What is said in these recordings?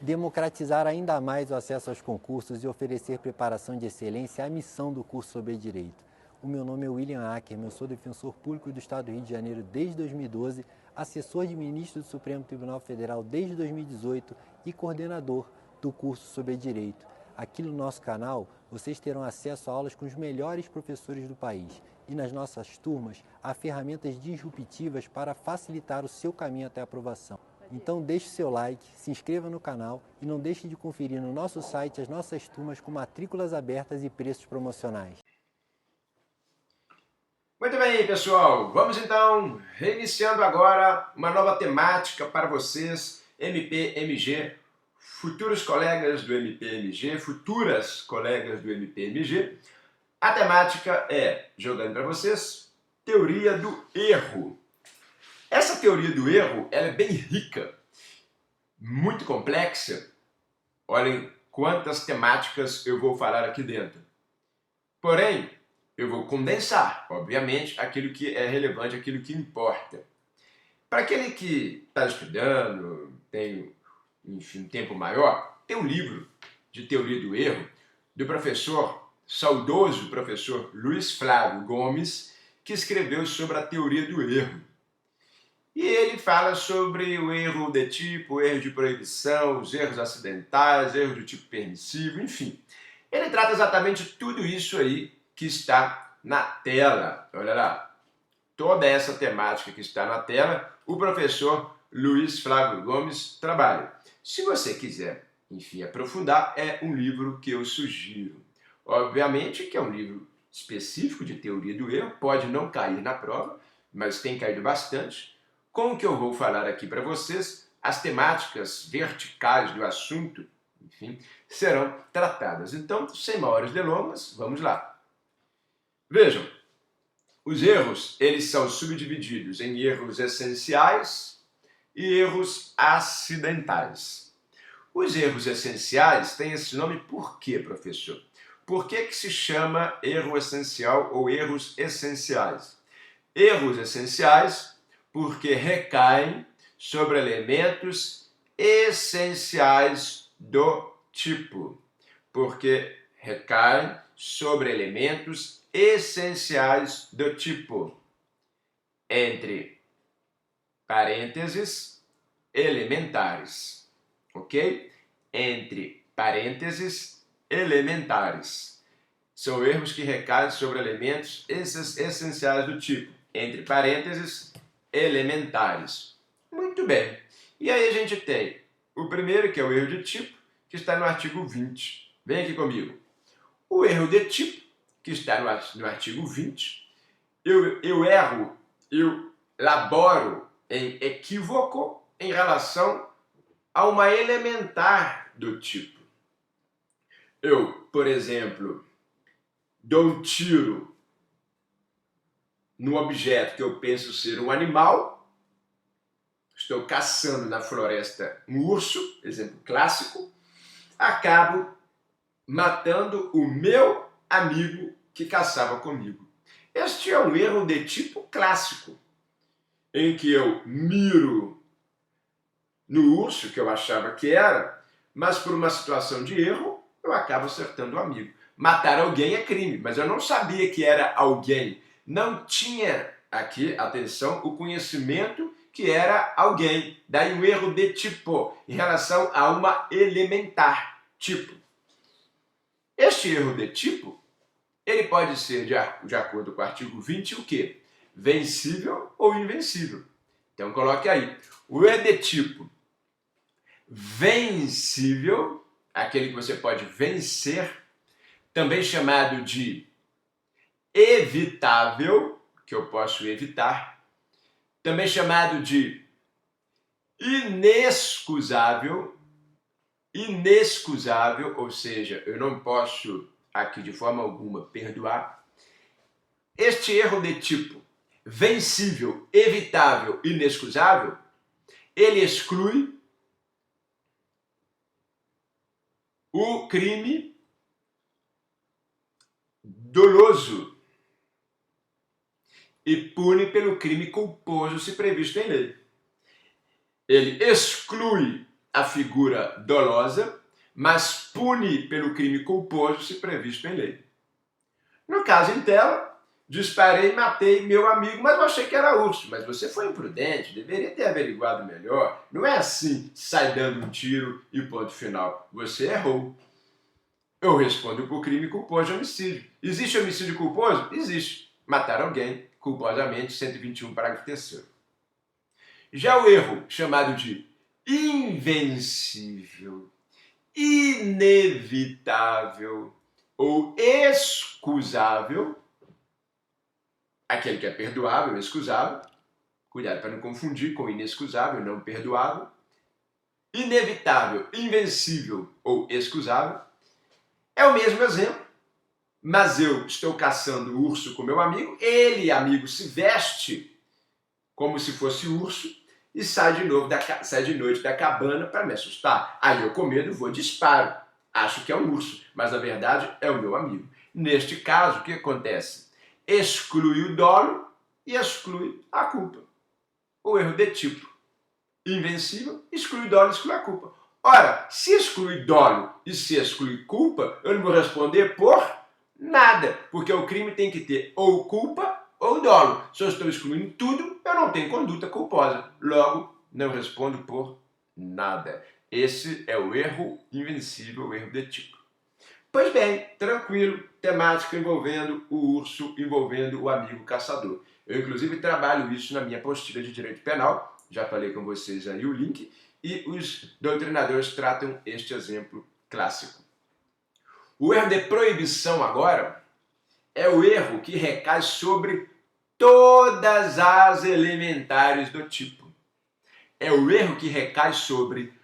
Democratizar ainda mais o acesso aos concursos e oferecer preparação de excelência é a missão do curso sobre Direito. O meu nome é William Ackerman, eu sou defensor público do Estado do Rio de Janeiro desde 2012, assessor de ministro do Supremo Tribunal Federal desde 2018 e coordenador do curso sobre Direito. Aqui no nosso canal, vocês terão acesso a aulas com os melhores professores do país e nas nossas turmas há ferramentas disruptivas para facilitar o seu caminho até a aprovação. Então deixe seu like, se inscreva no canal e não deixe de conferir no nosso site as nossas turmas com matrículas abertas e preços promocionais. Muito bem, pessoal, vamos então reiniciando agora uma nova temática para vocês, MP-MG, futuros colegas do MP-MG, futuras colegas do MP-MG. A temática é, jogando para vocês, teoria do erro. Essa teoria do erro ela é bem rica, muito complexa. Olhem quantas temáticas eu vou falar aqui dentro. Porém, eu vou condensar, obviamente, aquilo que é relevante, aquilo que importa. Para aquele que está estudando, tem enfim, um tempo maior, tem um livro de teoria do erro do saudoso professor Luiz Flávio Gomes, que escreveu sobre a teoria do erro. E ele fala sobre o erro de tipo, o erro de proibição, os erros acidentais, erro de tipo permissivo, enfim. Ele trata exatamente tudo isso aí que está na tela. Olha lá, toda essa temática que está na tela, o professor Luiz Flávio Gomes trabalha. Se você quiser, enfim, aprofundar, é um livro que eu sugiro. Obviamente que é um livro específico de teoria do erro, pode não cair na prova, mas tem caído bastante. Com o que eu vou falar aqui para vocês, as temáticas verticais do assunto, enfim, serão tratadas. Então, sem maiores delongas, vamos lá. Vejam, os erros, eles são subdivididos em erros essenciais e erros acidentais. Os erros essenciais têm esse nome por quê, professor? Por que se chama erro essencial ou erros essenciais? Erros essenciais porque recaem sobre elementos essenciais do tipo. Porque recaem sobre elementos essenciais do tipo. Entre parênteses, elementares. Ok? Entre parênteses, elementares. São erros que recaem sobre elementos essenciais do tipo. Entre parênteses, elementares. Muito bem. E aí a gente tem o primeiro, que é o erro de tipo, que está no artigo 20. Vem aqui comigo. O erro de tipo, que está no artigo 20, eu elaboro em equívoco em relação a uma elementar do tipo. Eu, por exemplo, dou um tiro no objeto que eu penso ser um animal, estou caçando na floresta um urso, exemplo clássico, acabo matando o meu amigo que caçava comigo. Este é um erro de tipo clássico, em que eu miro no urso, que eu achava que era, mas por uma situação de erro, eu acabo acertando o amigo. Matar alguém é crime, mas eu não sabia que era alguém. Não tinha aqui, atenção, o conhecimento que era alguém. Daí um erro de tipo, em relação a uma elementar, tipo. Este erro de tipo, ele pode ser, de acordo com o artigo 20, o quê? Vencível ou invencível. Então coloque aí. O erro de tipo vencível, aquele que você pode vencer, também chamado de evitável, que eu posso evitar, também chamado de inexcusável, ou seja, eu não posso aqui de forma alguma perdoar. Este erro de tipo vencível, evitável, inexcusável, ele exclui o crime doloso e pune pelo crime culposo se previsto em lei. Ele exclui a figura dolosa, mas pune pelo crime culposo se previsto em lei. No caso em tela, disparei e matei meu amigo, mas eu achei que era urso. Mas você foi imprudente, deveria ter averiguado melhor. Não é assim, sai dando um tiro e ponto final. Você errou. Eu respondo por crime culposo de homicídio. Existe homicídio culposo? Existe. Matar alguém culposamente, 121, parágrafo 3º. Já o erro, chamado de invencível, inevitável ou excusável, aquele que é perdoável, excusável, cuidado para não confundir com inexcusável, não perdoável, inevitável, invencível ou excusável, é o mesmo exemplo, mas eu estou caçando o urso com meu amigo, ele, amigo, se veste como se fosse urso e sai de noite da cabana para me assustar. Aí eu, com medo, vou e disparo. Acho que é um urso, mas na verdade é o meu amigo. Neste caso, o que acontece? Exclui o dolo e exclui a culpa. O erro de tipo invencível, exclui o dolo e exclui a culpa. Ora, se exclui dolo e se exclui culpa, eu não vou responder por nada, porque o crime tem que ter ou culpa ou dolo. Se eu estou excluindo tudo, eu não tenho conduta culposa. Logo, não respondo por nada. Esse é o erro invencível, o erro de tipo. Pois bem, tranquilo, temática envolvendo o urso, envolvendo o amigo caçador. Eu, inclusive, trabalho isso na minha apostila de direito penal, já falei com vocês aí o link, e os doutrinadores tratam este exemplo clássico. O erro de proibição agora é o erro que recai sobre todas as elementares do tipo. É o erro que recai sobre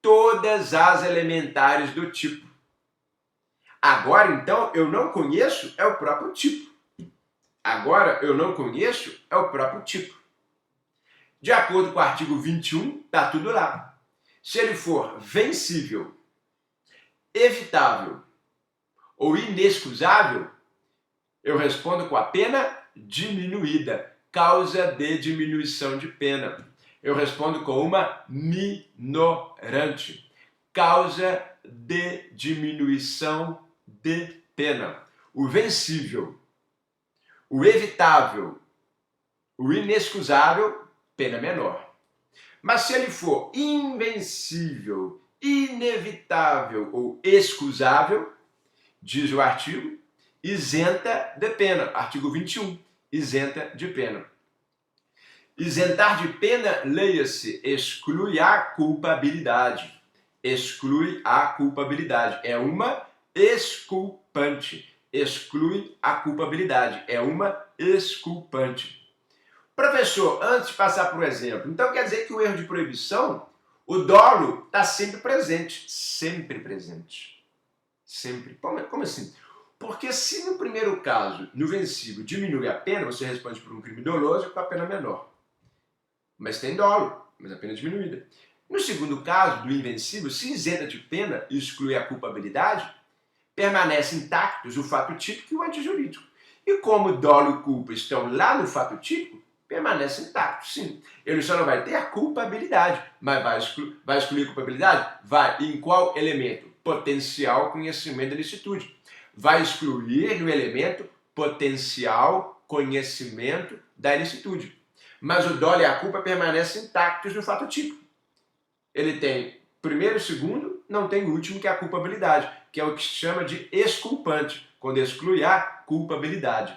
todas as elementares do tipo. Agora, então, eu não conheço é o próprio tipo. Agora, eu não conheço é o próprio tipo. De acordo com o artigo 21, está tudo lá. Se ele for vencível, evitável ou inexcusável, eu respondo com a pena diminuída, causa de diminuição de pena. Eu respondo com uma minorante, causa de diminuição de pena. O vencível, o evitável, o inexcusável, pena menor. Mas se ele for invencível, inevitável ou excusável, diz o artigo, isenta de pena. Artigo 21, isenta de pena. Isentar de pena, leia-se, exclui a culpabilidade. Exclui a culpabilidade. É uma exculpante. Exclui a culpabilidade. É uma exculpante. Professor, antes de passar para o exemplo, então quer dizer que o erro de proibição, o dolo está sempre presente. Sempre presente. Sempre. Como assim? Porque se no primeiro caso, no vencível, diminui a pena, você responde por um crime doloso com a pena menor. Mas tem dolo, mas a pena é diminuída. No segundo caso, do invencível, se isenta de pena e exclui a culpabilidade, permanecem intactos o fato típico e o antijurídico. E como dolo e culpa estão lá no fato típico, permanecem intactos, sim. Ele só não vai ter a culpabilidade, mas vai excluir a culpabilidade? Vai. E em qual elemento? Potencial conhecimento da ilicitude. Vai excluir o elemento potencial conhecimento da ilicitude. Mas o dolo e a culpa permanecem intactos no fato típico. Ele tem primeiro e segundo, não tem o último, que é a culpabilidade, que é o que se chama de exculpante, quando exclui a culpabilidade.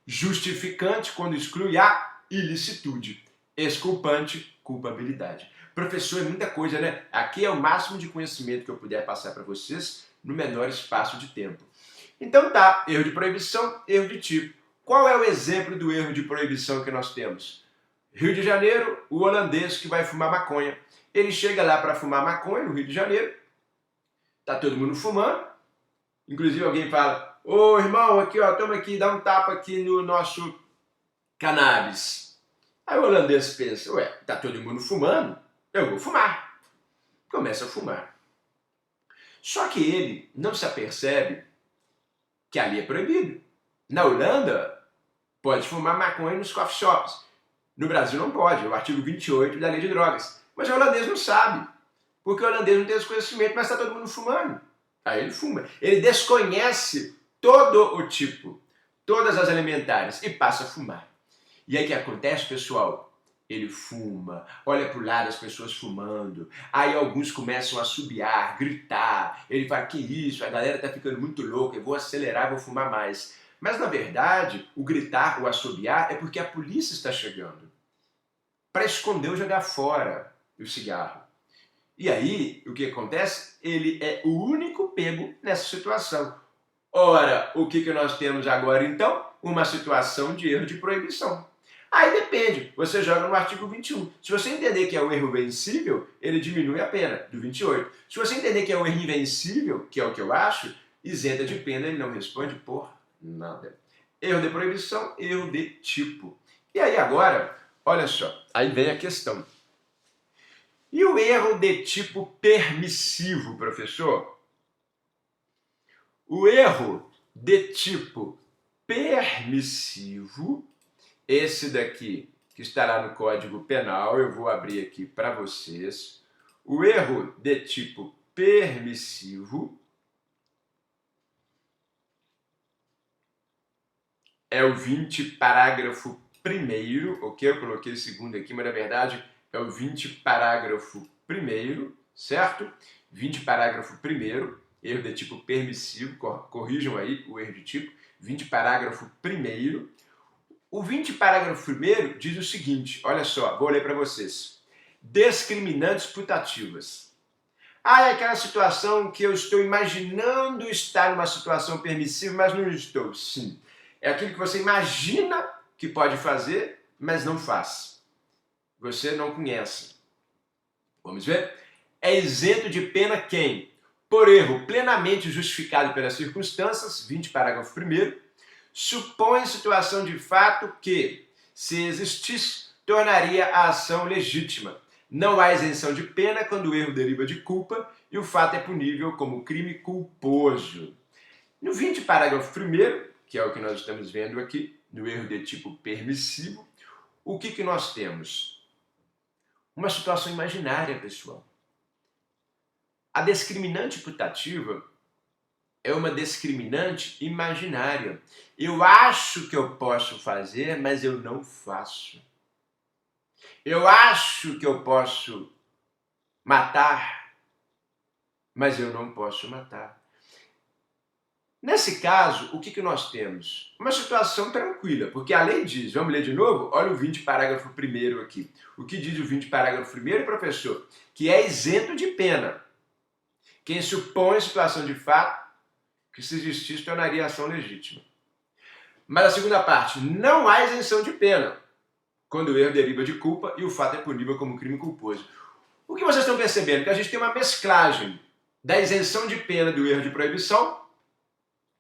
Justificante, quando exclui a ilicitude. Exculpante, culpabilidade. Professor, é muita coisa, né? Aqui é o máximo de conhecimento que eu puder passar para vocês no menor espaço de tempo. Então tá, erro de proibição, erro de tipo. Qual é o exemplo do erro de proibição que nós temos? Rio de Janeiro, o holandês que vai fumar maconha. Ele chega lá para fumar maconha no Rio de Janeiro, tá todo mundo fumando, inclusive alguém fala, ô irmão, aqui ó, toma aqui, dá um tapa aqui no nosso cannabis. Aí o holandês pensa, ué, tá todo mundo fumando, eu vou fumar. Começa a fumar. Só que ele não se apercebe que ali é proibido. Na Holanda, pode fumar maconha nos coffee shops. No Brasil não pode, é o artigo 28 da Lei de Drogas. Mas o holandês não sabe. Porque o holandês não tem esse conhecimento, mas está todo mundo fumando. Aí ele fuma. Ele desconhece todo o tipo, todas as alimentares e passa a fumar. E aí o que acontece, pessoal? Ele fuma, olha para o lado as pessoas fumando, aí alguns começam a assobiar, gritar, ele fala, que isso, a galera está ficando muito louca, eu vou acelerar, vou fumar mais. Mas na verdade, o gritar, o assobiar é porque a polícia está chegando para esconder ou jogar fora o cigarro. E aí, o que acontece? Ele é o único pego nessa situação. Ora, o que nós temos agora então? Uma situação de erro de proibição. Aí depende, você joga no artigo 21. Se você entender que é um erro vencível, ele diminui a pena, do 28. Se você entender que é um erro invencível, que é o que eu acho, isenta de pena, ele não responde por nada. Erro de proibição, erro de tipo. E aí agora, olha só, aí vem a questão. E o erro de tipo permissivo, professor? O erro de tipo permissivo, esse daqui que estará no Código Penal, eu vou abrir aqui para vocês. O erro de tipo permissivo é o 20, parágrafo 1º, ok? Eu coloquei o segundo aqui, mas na verdade é o 20, parágrafo 1º, certo? 20, parágrafo 1º, erro de tipo permissivo, corrijam aí o erro de tipo, 20, parágrafo 1º. O 20, parágrafo 1º diz o seguinte, olha só, vou ler para vocês. Discriminantes putativas. É aquela situação que eu estou imaginando estar numa situação permissiva, mas não estou. Sim. É aquilo que você imagina que pode fazer, mas não faz. Você não conhece. Vamos ver? É isento de pena quem? Por erro plenamente justificado pelas circunstâncias, 20, parágrafo 1º, supõe situação de fato que, se existisse, tornaria a ação legítima. Não há isenção de pena quando o erro deriva de culpa e o fato é punível como crime culposo. No 20, parágrafo 1º, que é o que nós estamos vendo aqui, no erro de tipo permissivo, o que nós temos? Uma situação imaginária, pessoal. A discriminante putativa é uma discriminante imaginária. Eu acho que eu posso fazer, mas eu não faço. Eu acho que eu posso matar, mas eu não posso matar. Nesse caso, o que nós temos? Uma situação tranquila, porque a lei diz, vamos ler de novo? Olha o 20, parágrafo 1º aqui. O que diz o 20, parágrafo 1º, professor? Que é isento de pena. Quem supõe situação de fato que, se existisse, tornaria a ação legítima. Mas a segunda parte, não há isenção de pena quando o erro deriva de culpa e o fato é punível como crime culposo. O que vocês estão percebendo? Que a gente tem uma mesclagem da isenção de pena do erro de proibição,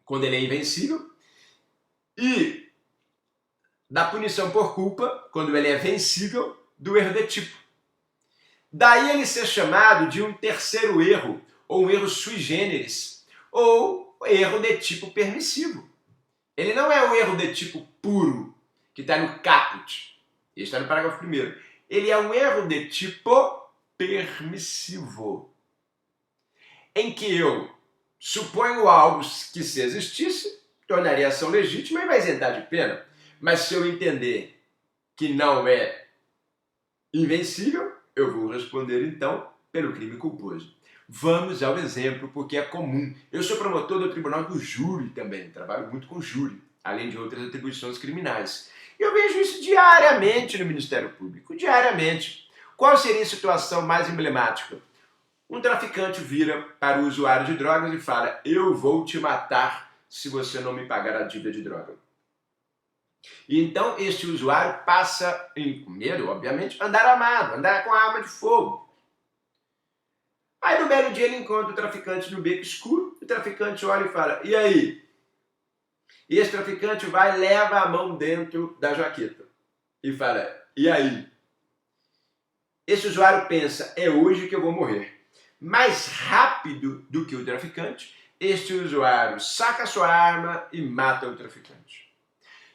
quando ele é invencível, e da punição por culpa, quando ele é vencível, do erro de tipo. Daí ele ser chamado de um terceiro erro, ou um erro sui generis, ou erro de tipo permissivo. Ele não é um erro de tipo puro, que está no caput. Ele está no parágrafo 1º. Ele é um erro de tipo permissivo, em que eu suponho algo que, se existisse, tornaria a ação legítima e vai isentar de pena. Mas se eu entender que não é invencível, eu vou responder então pelo crime culposo. Vamos ao exemplo, porque é comum. Eu sou promotor do Tribunal do Júri também, trabalho muito com júri, além de outras atribuições criminais. Eu vejo isso diariamente no Ministério Público, diariamente. Qual seria a situação mais emblemática? Um traficante vira para o usuário de drogas e fala: eu vou te matar se você não me pagar a dívida de droga. E então este usuário passa, com medo, obviamente, andar armado, andar com a arma de fogo. Aí no belo dia ele encontra o traficante no beco escuro, o traficante olha e fala: e aí? E esse traficante vai e leva a mão dentro da jaqueta e fala: e aí? Esse usuário pensa: é hoje que eu vou morrer. Mais rápido do que o traficante, este usuário saca sua arma e mata o traficante.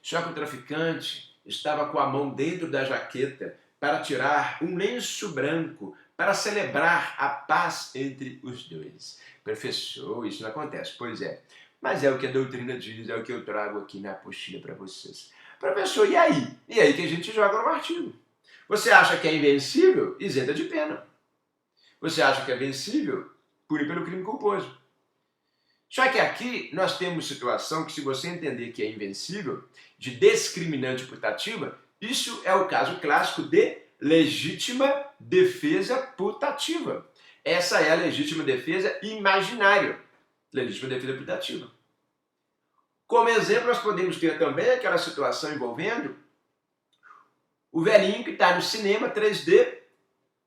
Só que o traficante estava com a mão dentro da jaqueta para tirar um lenço branco para celebrar a paz entre os dois. Professor, isso não acontece. Pois é, mas é o que a doutrina diz, é o que eu trago aqui na apostila para vocês. Professor, e aí? E aí que a gente joga no artigo. Você acha que é invencível? Isenta de pena. Você acha que é vencível? Pune pelo crime culposo. Só que aqui nós temos situação que, se você entender que é invencível, de discriminante putativa, isso é o caso clássico de legítima defesa putativa. Essa é a legítima defesa imaginária. Legítima defesa putativa. Como exemplo, nós podemos ter também aquela situação envolvendo o velhinho que está no cinema 3D,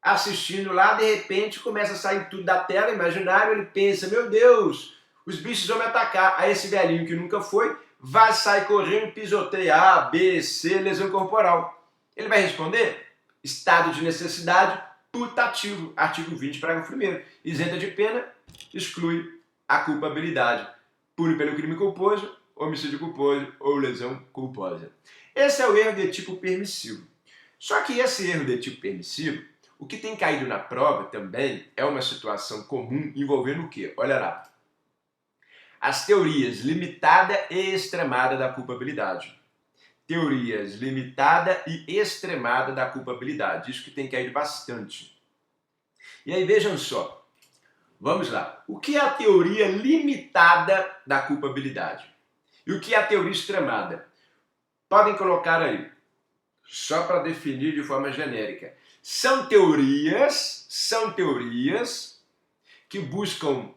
assistindo lá, de repente começa a sair tudo da tela imaginária, ele pensa, meu Deus, os bichos vão me atacar. Aí esse velhinho que nunca foi, vai sair correndo, pisoteia A, B, C, lesão corporal. Ele vai responder? Estado de necessidade putativo, artigo 20, parágrafo 1º. Isenta de pena, exclui a culpabilidade. Pune pelo crime culposo, homicídio culposo ou lesão culposa. Esse é o erro de tipo permissivo. Só que esse erro de tipo permissivo, o que tem caído na prova também é uma situação comum envolvendo o quê? Olha lá. As teorias limitada e extremada da culpabilidade. Teorias limitada e extremada da culpabilidade. Isso que tem caído bastante. E aí vejam só. Vamos lá. O que é a teoria limitada da culpabilidade? E o que é a teoria extremada? Podem colocar aí. Só para definir de forma genérica. São teorias que buscam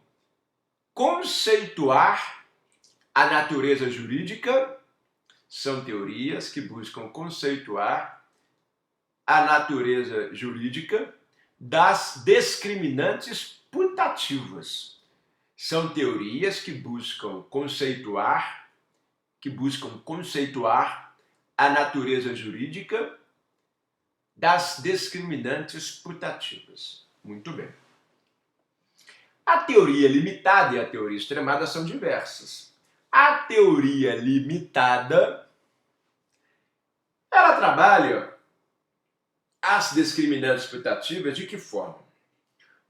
conceituar a natureza jurídica, são teorias que buscam conceituar a natureza jurídica das discriminantes putativas. São teorias que buscam conceituar a natureza jurídica das discriminantes putativas. Muito bem. A teoria limitada e a teoria extremada são diversas. A teoria limitada, ela trabalha as discriminantes putativas de que forma?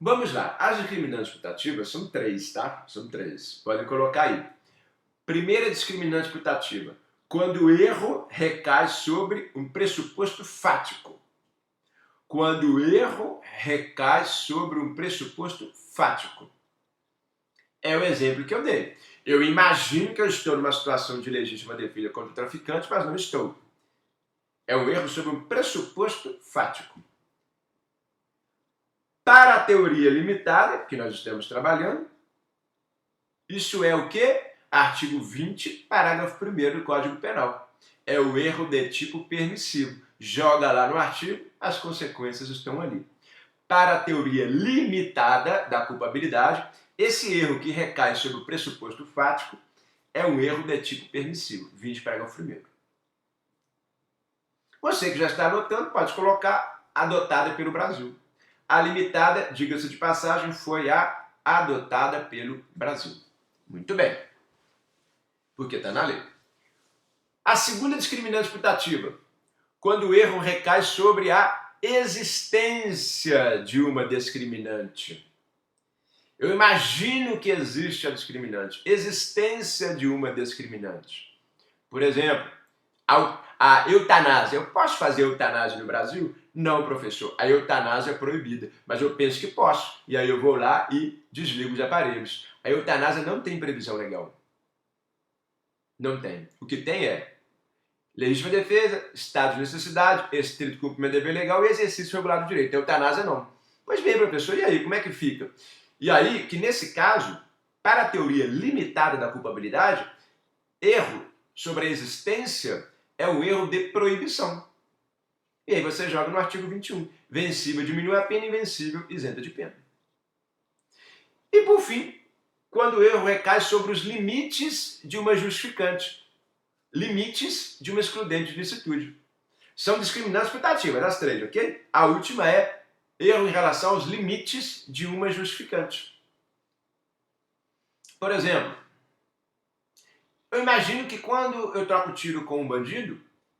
Vamos lá, as discriminantes putativas são 3, tá? São 3, pode colocar aí. Primeira discriminante putativa, quando o erro recai sobre um pressuposto fático. Quando o erro recai sobre um pressuposto fático. É o exemplo que eu dei. Eu imagino que eu estou numa situação de legítima defesa contra o traficante, mas não estou. É um erro sobre um pressuposto fático. Para a teoria limitada, que nós estamos trabalhando, isso é o quê? Artigo 20, parágrafo 1º do Código Penal. É o erro de tipo permissivo. Joga lá no artigo, as consequências estão ali. Para a teoria limitada da culpabilidade, esse erro que recai sobre o pressuposto fático é um erro de tipo permissivo. 20, parágrafo 1º. Você que já está anotando, pode colocar adotada pelo Brasil. A limitada, diga-se de passagem, foi a adotada pelo Brasil. Muito bem. Porque está na lei. A segunda discriminante putativa, quando o erro recai sobre a existência de uma discriminante. Eu imagino que existe a discriminante. Existência de uma discriminante. Por exemplo, a eutanásia. Eu posso fazer eutanásia no Brasil? Não, professor. A eutanásia é proibida. Mas eu penso que posso. E aí eu vou lá e desligo os aparelhos. A eutanásia não tem previsão legal. Não tem. O que tem é legítima defesa, estado de necessidade, estrito cumprimento do dever legal e exercício regular do direito. A eutanásia não. Pois bem, professor, e aí, como é que fica? E aí, que nesse caso, para a teoria limitada da culpabilidade, erro sobre a existência é um erro de proibição. E aí você joga no artigo 21. Vencível diminui a pena, invencível isenta de pena. E por fim, quando o erro recai sobre os limites de uma justificante. Limites de uma excludente de licitude. São discriminantes putativas, as 3, ok? A última é erro em relação aos limites de uma justificante. Por exemplo, eu imagino que quando eu troco tiro com um bandido,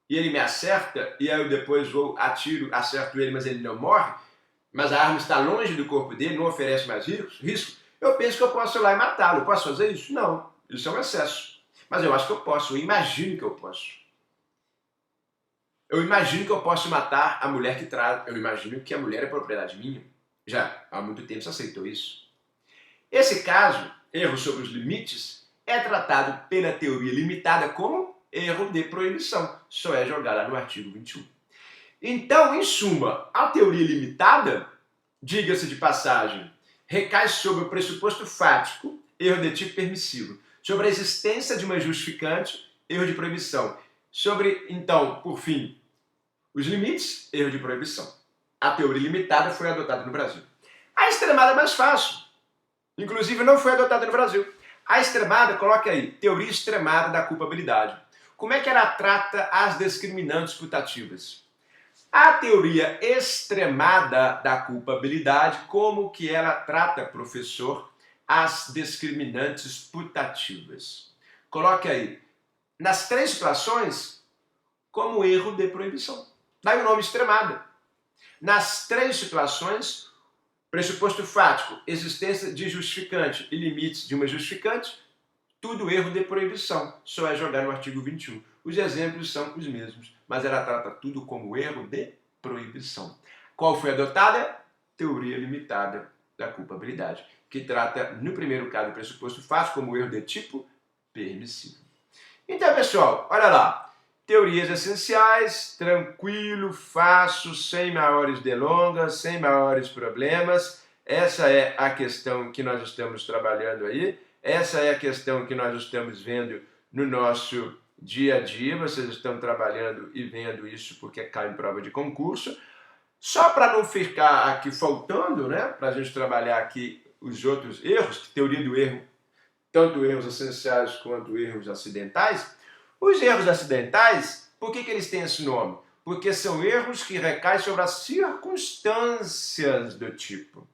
e ele me acerta, e aí eu depois vou, atiro, acerto ele, mas ele não morre, mas a arma está longe do corpo dele, não oferece mais risco, eu penso que eu posso ir lá e matá-lo. Posso fazer isso? Não. Isso é um excesso. Mas eu acho que eu posso, eu imagino que eu posso. Eu imagino que eu posso matar a mulher que traz. Eu imagino que a mulher é propriedade minha. Já há muito tempo se aceitou isso. Esse caso, erro sobre os limites, é tratado pela teoria limitada como erro de proibição. Só é jogada no artigo 21. Então, em suma, a teoria limitada, diga-se de passagem, recai sobre o pressuposto fático, erro de tipo permissivo, sobre a existência de uma justificante, erro de proibição, sobre, então, por fim, os limites, erro de proibição. A teoria limitada foi adotada no Brasil. A extremada é mais fácil. Inclusive, não foi adotada no Brasil. A extremada, coloque aí, teoria extremada da culpabilidade. Como é que ela trata as discriminantes putativas? A teoria extremada da culpabilidade, como que ela trata, professor, as discriminantes putativas? Coloque aí, nas três situações, como erro de proibição. Daí o nome extremada. Nas três situações, pressuposto fático, existência de justificante e limites de uma justificante, tudo erro de proibição. Só é jogar no artigo 21. Os exemplos são os mesmos, mas ela trata tudo como erro de proibição. Qual foi adotada? Teoria limitada da culpabilidade, que trata, no primeiro caso, o pressuposto fático como erro de tipo permissivo. Então, pessoal, olha lá. Teorias essenciais, tranquilo, fácil, sem maiores delongas, sem maiores problemas. Essa é a questão que nós estamos trabalhando aí. Essa é a questão que nós estamos vendo no nosso dia a dia. Vocês estão trabalhando e vendo isso porque cai em prova de concurso. Só para não ficar aqui faltando, né, para a gente trabalhar aqui os outros erros, teoria do erro, tanto erros essenciais quanto erros acidentais. Os erros acidentais, por que eles têm esse nome? Porque são erros que recaem sobre as circunstâncias do tipo.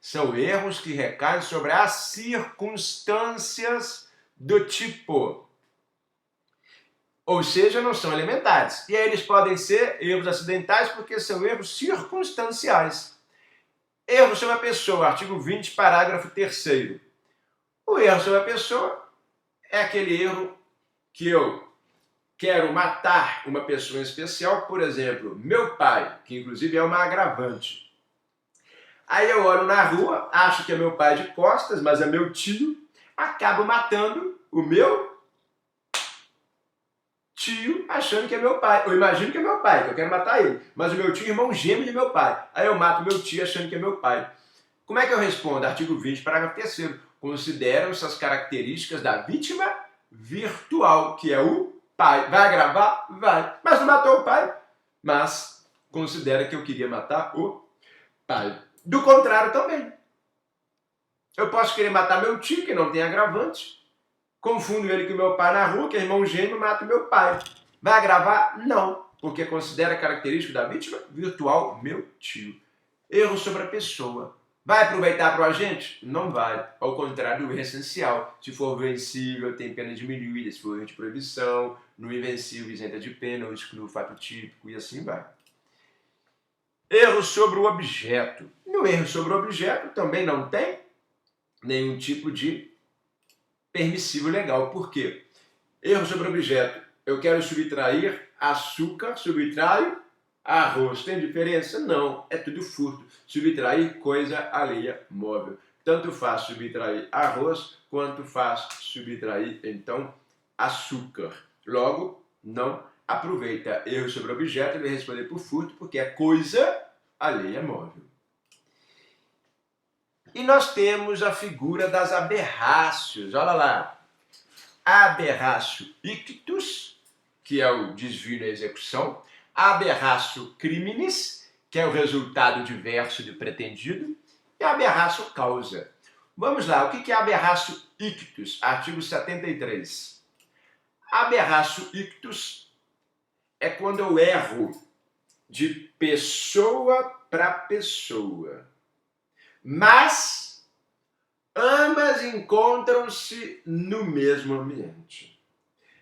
São erros que recaem sobre as circunstâncias do tipo. Ou seja, não são elementares. E aí eles podem ser erros acidentais porque são erros circunstanciais. Erro sobre a pessoa, artigo 20, parágrafo 3º. O erro sobre a pessoa é aquele erro que eu quero matar uma pessoa em especial, por exemplo, meu pai, que inclusive é uma agravante. Aí eu olho na rua, acho que é meu pai de costas, mas é meu tio, acabo matando o meu tio achando que é meu pai. Eu imagino que é meu pai, que eu quero matar ele, mas o meu tio é irmão gêmeo de meu pai. Aí eu mato meu tio achando que é meu pai. Como é que eu respondo? Artigo 20, parágrafo 3º. Consideram-se as características da vítima virtual, que é o pai. Vai agravar? Vai. Mas não matou o pai. Mas considera que eu queria matar o pai. Do contrário também. Eu posso querer matar meu tio, que não tem agravante. Confundo ele com meu pai na rua, que é irmão gêmeo, mato meu pai. Vai agravar? Não. Porque considera característico da vítima virtual meu tio. Erro sobre a pessoa. Vai aproveitar para o agente? Não vai. Ao contrário do erro essencial. Se for vencível, tem pena diminuída. Se for erro de proibição, no invencível, isenta de pena, ou exclui o fato típico, e assim vai. Erro sobre o objeto. No erro sobre o objeto também não tem nenhum tipo de permissivo legal. Por quê? Erro sobre o objeto. Eu quero subtrair açúcar, subtraio arroz. Tem diferença? Não. É tudo furto. Subtrair coisa alheia móvel. Tanto faz subtrair arroz, quanto faz subtrair, então, açúcar. Logo, não aproveita erro sobre objeto e vai responder por furto, porque é coisa alheia móvel. E nós temos a figura das aberrácios. Olha lá. Aberrácio ictus, que é o desvio na execução. Aberrácio criminis, que é o resultado diverso do pretendido. E aberrácio causa. Vamos lá. O que é aberrácio ictus? Artigo 73. Aberrácio ictus é quando eu erro de pessoa para pessoa. Mas ambas encontram-se no mesmo ambiente.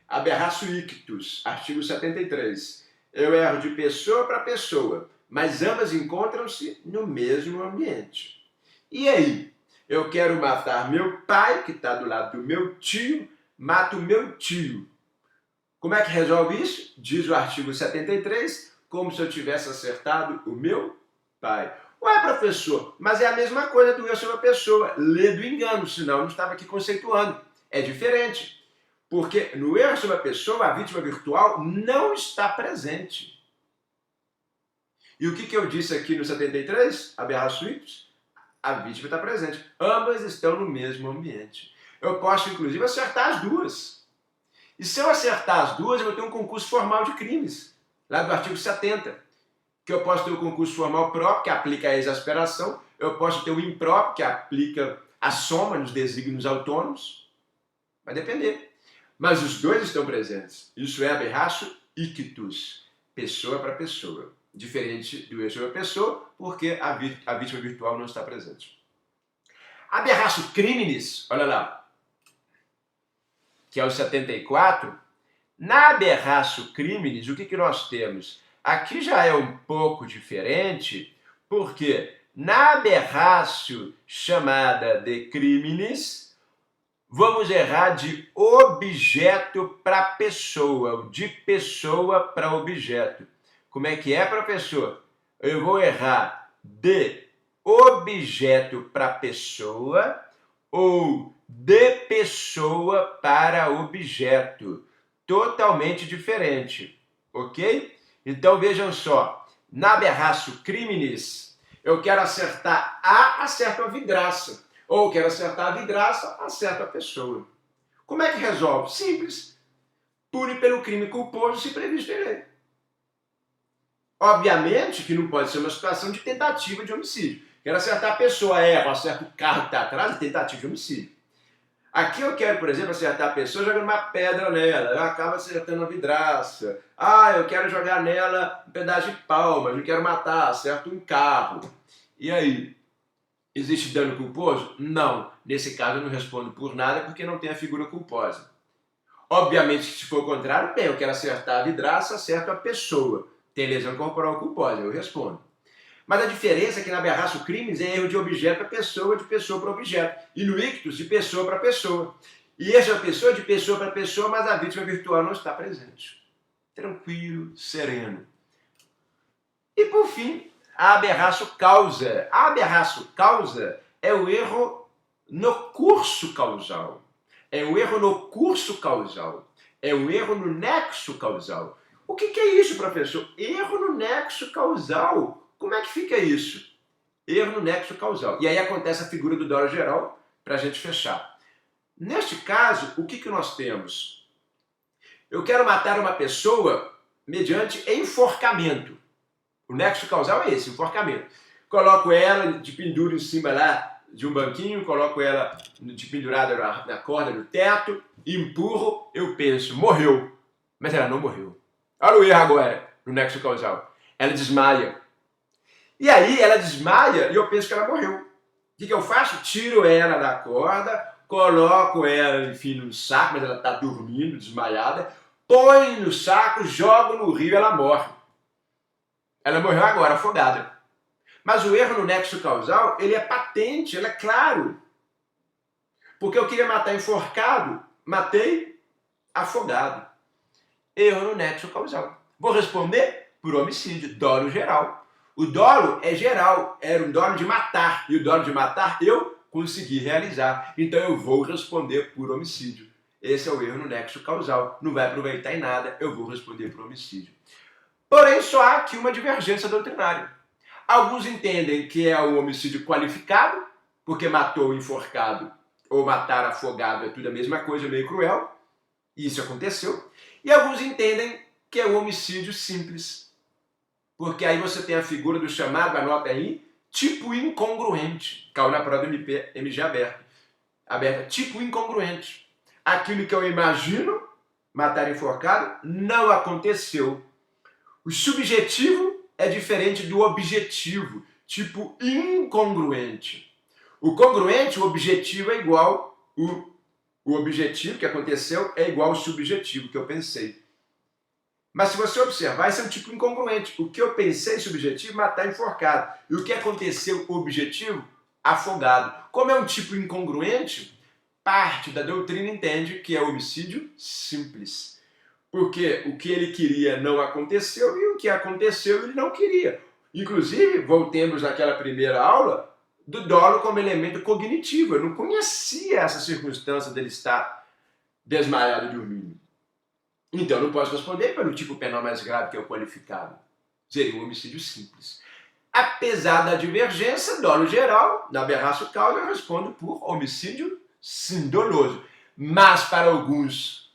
Aberrácio ictus, artigo 73. Eu erro de pessoa para pessoa, mas ambas encontram-se no mesmo ambiente. E aí? Eu quero matar meu pai, que está do lado do meu tio, mato meu tio. Como é que resolve isso? Diz o artigo 73, como se eu tivesse acertado o meu pai. Ué, professor, mas é a mesma coisa do eu ser uma pessoa. Lê do engano, senão eu não estava aqui conceituando. É diferente. Porque no eu ser uma pessoa, a vítima virtual não está presente. E o que eu disse aqui no 73? Aberrações ipsos? A vítima está presente. Ambas estão no mesmo ambiente. Eu posso, inclusive, acertar as duas. E se eu acertar as duas, eu vou ter um concurso formal de crimes, lá do artigo 70. Que eu posso ter o concurso formal próprio, que aplica a exasperação. Eu posso ter o impróprio, que aplica a soma nos desígnios autônomos. Vai depender. Mas os dois estão presentes. Isso é aberratio ictus, pessoa para pessoa. Diferente do eu ser a pessoa, porque a vítima virtual não está presente. Aberratio criminis, olha lá, que é o 74. Na aberratio criminis, o que nós temos? Aqui já é um pouco diferente, porque na aberratio chamada de criminis, vamos errar de objeto para pessoa, de pessoa para objeto. Como é que é, professor? Eu vou errar de objeto para pessoa ou de pessoa para objeto. Totalmente diferente, ok? Então vejam só, na aberratio criminis, eu quero acertar A, acerto a vidraça. Ou quero acertar a vidraça, acerto a pessoa. Como é que resolve? Simples. Pune pelo crime culposo se previsto em lei. Obviamente que não pode ser uma situação de tentativa de homicídio. Quero acertar a pessoa, erro, acerto o carro que está atrás, tentativa de homicídio. Aqui eu quero, por exemplo, acertar a pessoa jogando uma pedra nela, eu acabo acertando a vidraça. Eu quero jogar nela um pedaço de pau, mas não quero matar, acerto um carro. E aí? Existe dano culposo? Não. Nesse caso eu não respondo por nada porque não tem a figura culposa. Obviamente que se for o contrário, bem, eu quero acertar a vidraça, acerto a pessoa. Tem lesão corporal culposa, eu respondo. Mas a diferença é que na aberratio criminis é erro de objeto para pessoa, de pessoa para objeto. E no ictus, de pessoa para pessoa. E essa é a pessoa de pessoa para pessoa, mas a vítima virtual não está presente. Tranquilo, sereno. E por fim, a aberratio causa. A aberratio causa é o erro no curso causal. É o erro no curso causal. É o erro no nexo causal. O que é isso, professor? Erro no nexo causal. Como é que fica isso? Erro no nexo causal. E aí acontece a figura do dolo geral para a gente fechar. Neste caso, o que nós temos? Eu quero matar uma pessoa mediante enforcamento. O nexo causal é esse, enforcamento. Coloco ela de pendura em cima lá de um banquinho, coloco ela de pendurada na corda do teto, empurro, eu penso, morreu. Mas ela não morreu. Olha o erro agora, no nexo causal. Ela desmaia. E aí ela desmaia e eu penso que ela morreu. O que eu faço? Tiro ela da corda, coloco ela, enfim, no saco, mas ela está dormindo, desmaiada, põe no saco, jogo no rio e ela morre. Ela morreu agora, afogada. Mas o erro no nexo causal, ele é patente, ele é claro. Porque eu queria matar enforcado, matei afogado. Erro no nexo causal. Vou responder por homicídio, dolo geral. O dolo é geral, era um dolo de matar. E o dolo de matar eu consegui realizar. Então eu vou responder por homicídio. Esse é o erro no nexo causal. Não vai aproveitar em nada, eu vou responder por homicídio. Porém, só há aqui uma divergência doutrinária. Alguns entendem que é o homicídio qualificado, porque matou enforcado ou matar afogado é tudo a mesma coisa, meio cruel. E isso aconteceu. E alguns entendem que é o homicídio simples. Porque aí você tem a figura do chamado, anota aí, tipo incongruente. Caiu na prova do MG aberta. Tipo incongruente. Aquilo que eu imagino, matar enforcado, não aconteceu. O subjetivo é diferente do objetivo, tipo incongruente. O congruente, o objetivo é igual, o objetivo que aconteceu é igual ao subjetivo que eu pensei. Mas se você observar, esse é um tipo incongruente. O que eu pensei subjetivo, matar enforcado. E o que aconteceu objetivo, afogado. Como é um tipo incongruente, parte da doutrina entende que é homicídio simples. Porque o que ele queria não aconteceu e o que aconteceu ele não queria. Inclusive, voltemos naquela primeira aula, do dolo como elemento cognitivo. Eu não conhecia essa circunstância dele estar desmaiado dormindo. Então, eu não posso responder pelo tipo penal mais grave que é o qualificado. Seria um homicídio simples. Apesar da divergência, dolo geral, na aberraço causa, eu respondo por homicídio sim doloso. Mas para alguns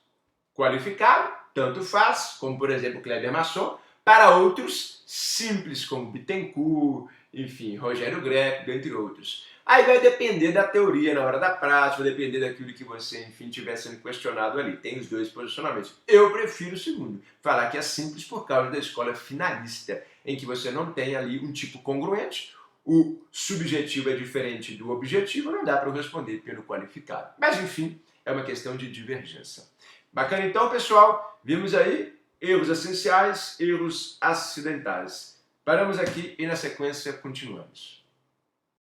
qualificado, tanto faz, como por exemplo Kleber Masson, para outros simples, como Bittencourt, enfim, Rogério Greco, dentre outros. Aí vai depender da teoria na hora da prática, vai depender daquilo que você, enfim, estiver sendo questionado ali. Tem os dois posicionamentos. Eu prefiro o segundo, falar que é simples por causa da escola finalista, em que você não tem ali um tipo congruente, o subjetivo é diferente do objetivo, não dá para eu responder pelo qualificado. Mas, enfim, é uma questão de divergência. Bacana então, pessoal? Vimos aí erros essenciais, erros acidentais. Paramos aqui e na sequência continuamos.